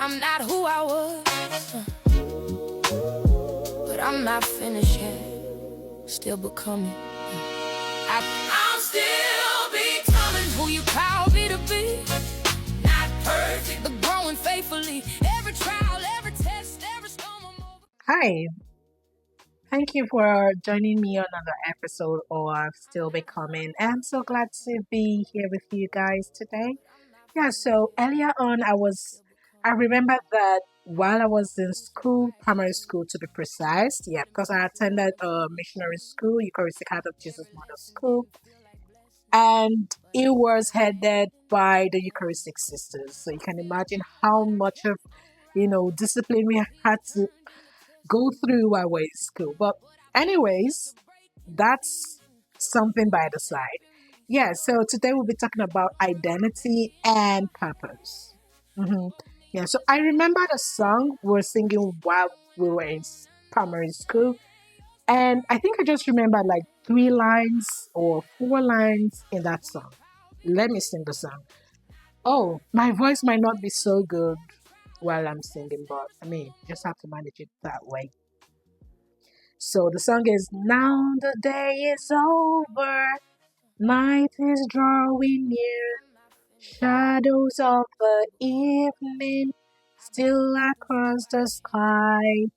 I'm not who I was, but I'm not finished yet. Still becoming. I'm still becoming who you called me to be. Not perfect, but growing faithfully. Every trial, every test, every storm I'm over. Hi, thank you for joining me on another episode of Still Becoming. I'm so glad to be here with you guys today. Yeah, so earlier on, I remember that while I was in school, primary school to be precise, yeah, because I attended a missionary school, Eucharistic Heart of Jesus Model School, and it was headed by the Eucharistic Sisters. So you can imagine how much of, discipline we had to go through while we're in school. But anyways, that's something by the side. Yeah, so today we'll be talking about identity and purpose. hmm Yeah, so I remember the song we were singing while we were in primary school, and I think I just remember like three lines or four lines in that song. Let me sing the song. Oh, my voice might not be so good while I'm singing, but I mean, just have to manage it that way. So the song is Now the day is over, night is drawing near, shadows of the evening still across the sky.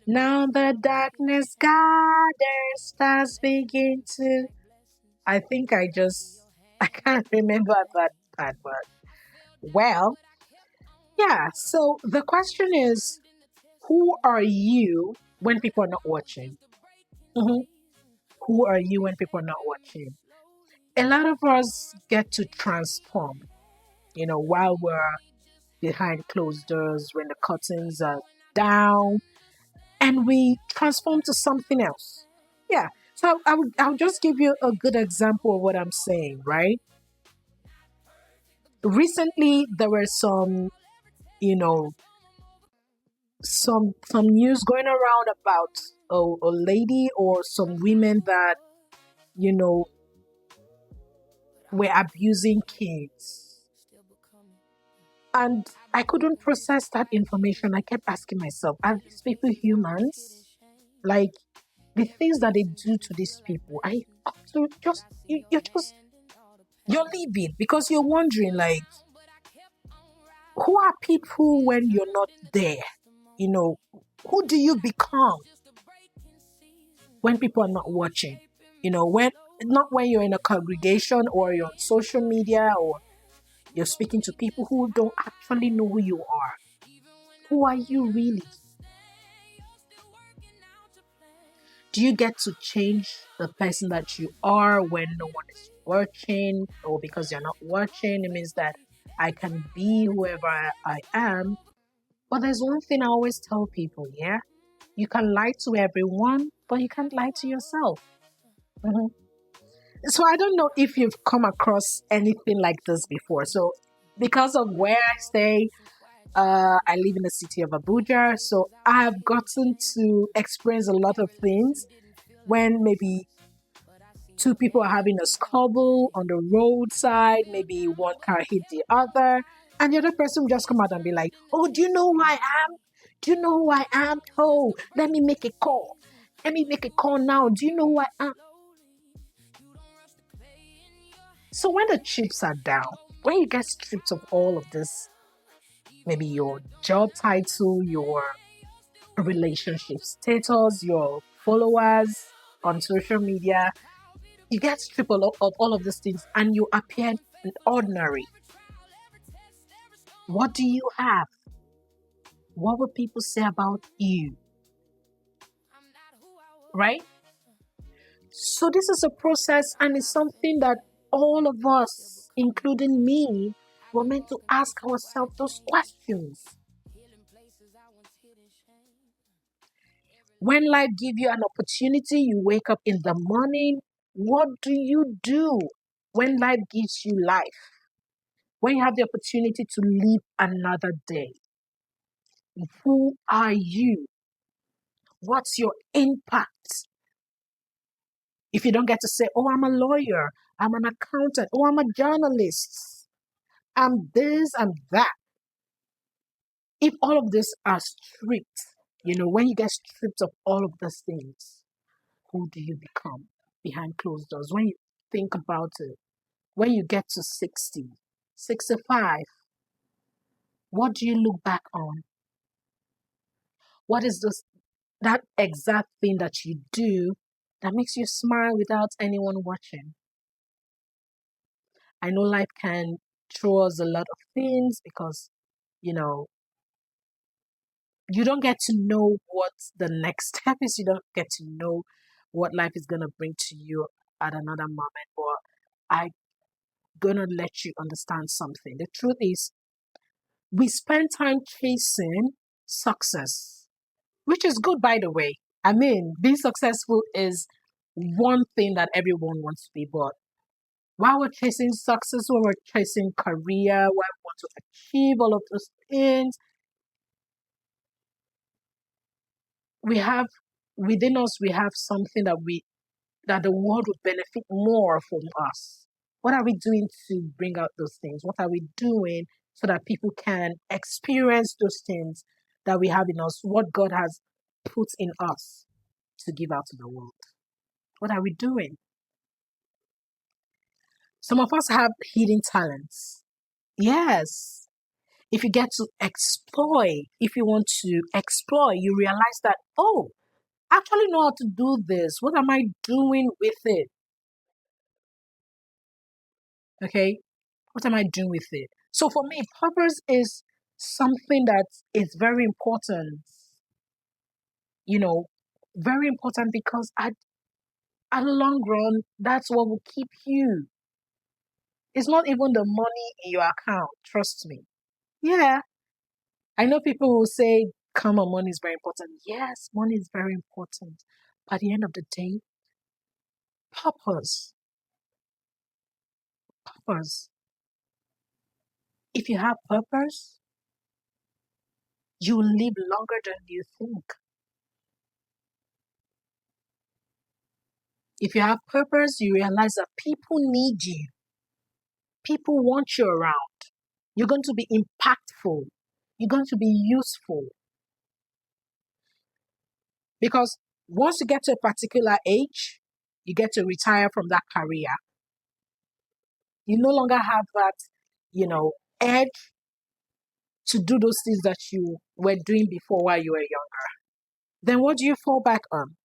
Now the darkness gathers, stars begin to. I think I can't remember that part, but well, yeah. So the question is, who are you when people are not watching? Mhm. Who are you when people are not watching? A lot of us get to transform, while we're behind closed doors, when the curtains are down, and we transform to something else. Yeah. So I'll just give you a good example of what I'm saying, right? Recently, there were you know, some news going around about a lady or some women that, you know, were abusing kids. And I couldn't process that information. I kept asking myself, are these people humans? Like the things that they do to these people, I so just you're leaving because you're wondering like who are people when you're not there? You know, who do you become when people are not watching? When not when you're in a congregation or you're on social media or you're speaking to people who don't actually know who you are. Who are you really? Do you get to change the person that you are when no one is watching or because you're not watching? It means that I can be whoever I am. But there's one thing I always tell people, yeah? You can lie to everyone, but you can't lie to yourself. Mhm. So I don't know if you've come across anything like this before. So because of where I stay, I live in the city of Abuja, so I've gotten to experience a lot of things when maybe two people are having a squabble on the roadside, maybe one car hit the other, and the other person will just come out and be like, "Oh, do you know who I am? Do you know who I am? Oh, let me make a call. Let me make a call now. Do you know who I am?" So when the chips are down, when you get stripped of all of this, maybe your job title, your relationship status, your followers on social media, you get stripped of all of these things and you appear ordinary. What do you have? What will people say about you? Right? So this is a process and it's something that all of us, including me, were meant to ask ourselves those questions. When life gives you an opportunity, you wake up in the morning, what do you do when life gives you life? When you have the opportunity to live another day, who are you? What's your impact? If you don't get to say, oh, I'm a lawyer, I'm an accountant, oh, I'm a journalist, I'm this, I'm that. If all of this are stripped, when you get stripped of all of these things, who do you become behind closed doors? When you think about it, when you get to 60, 65, what do you look back on? What is that exact thing that you do that makes you smile without anyone watching? I know life can throw us a lot of things because, you know, you don't get to know what the next step is. You don't get to know what life is going to bring to you at another moment. But I'm going to let you understand something. The truth is, we spend time chasing success, which is good, by the way. I mean, being successful is one thing that everyone wants to be, but while we're chasing success, when we're chasing career, while we want to achieve all of those things, we have within us, we have something that the world would benefit more from us. What are we doing to bring out those things? What are we doing so that people can experience those things that we have in us, what God has put in us to give out to the world? What are we doing? Some of us have hidden talents. Yes. If you get to exploit, if you want to exploit, you realize that, oh, I actually know how to do this. What am I doing with it? Okay. What am I doing with it? So for me, purpose is something that is very important, you know, very important because at the long run, that's what will keep you. It's not even the money in your account, trust me. Yeah, I know people will say, come on, money is very important. Yes, money is very important. But at the end of the day, purpose, purpose. If you have purpose, you will live longer than you think. If you have purpose, you realize that people need you. People want you around. You're going to be impactful. You're going to be useful. Because once you get to a particular age, you get to retire from that career. You no longer have that, edge to do those things that you were doing before while you were young. Then what do you fall back on?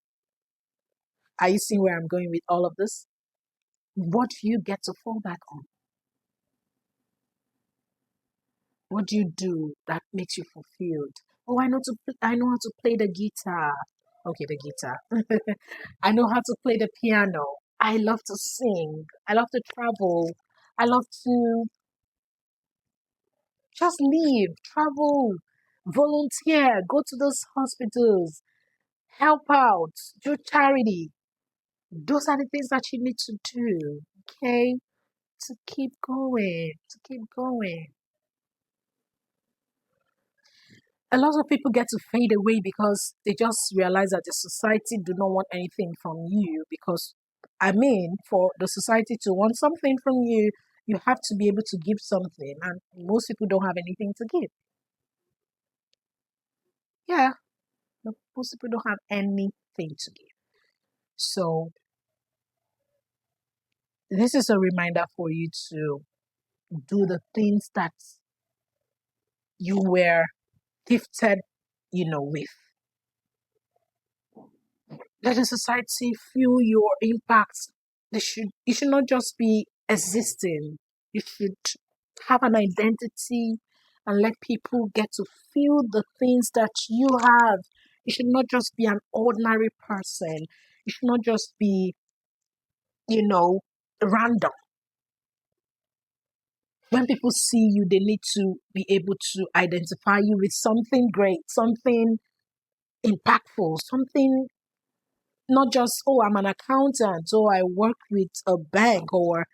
Are you seeing where I'm going with all of this? What do you get to fall back on? What do you do that makes you fulfilled? Oh, I know how to play the guitar. Okay, the guitar. I know how to play the piano. I love to sing. I love to travel. I love to just live, travel, volunteer, go to those hospitals, help out, do charity. Those are the things that you need to do, okay? To keep going, to keep going. A lot of people get to fade away because they just realize that the society do not want anything from you because for the society to want something from you, you have to be able to give something, and most people don't have anything to give. Yeah, most people don't have anything to give. So this is a reminder for you to do the things that you were gifted, with. Let the society feel your impact. You should not just be existing. You should have an identity and let people get to feel the things that you have. You should not just be an ordinary person. You should not just be, random. When people see you, they need to be able to identify you with something great, something impactful, something not just, oh, I'm an accountant, or I work with a bank, or,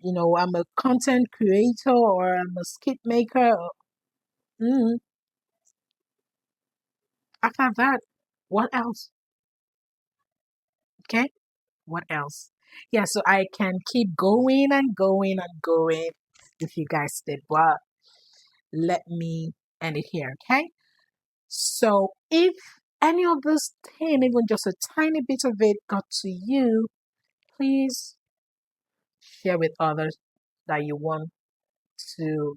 I'm a content creator, or I'm a skit maker. Mm. After that, what else? Okay, what else? Yeah, so I can keep going and going and going if you guys did, but let me end it here, okay? So if any of this thing, even just a tiny bit of it, got to you, please share with others that you want to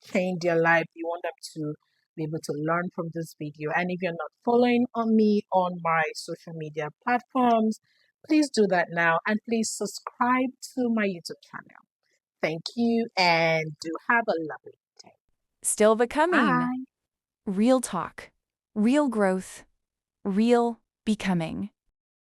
change their life. You want them to be able to learn from this video. And if you're not following on me on my social media platforms, please do that now. And please subscribe to my YouTube channel. Thank you and do have a lovely day. Still becoming. Bye. Real talk. Real growth. Real becoming.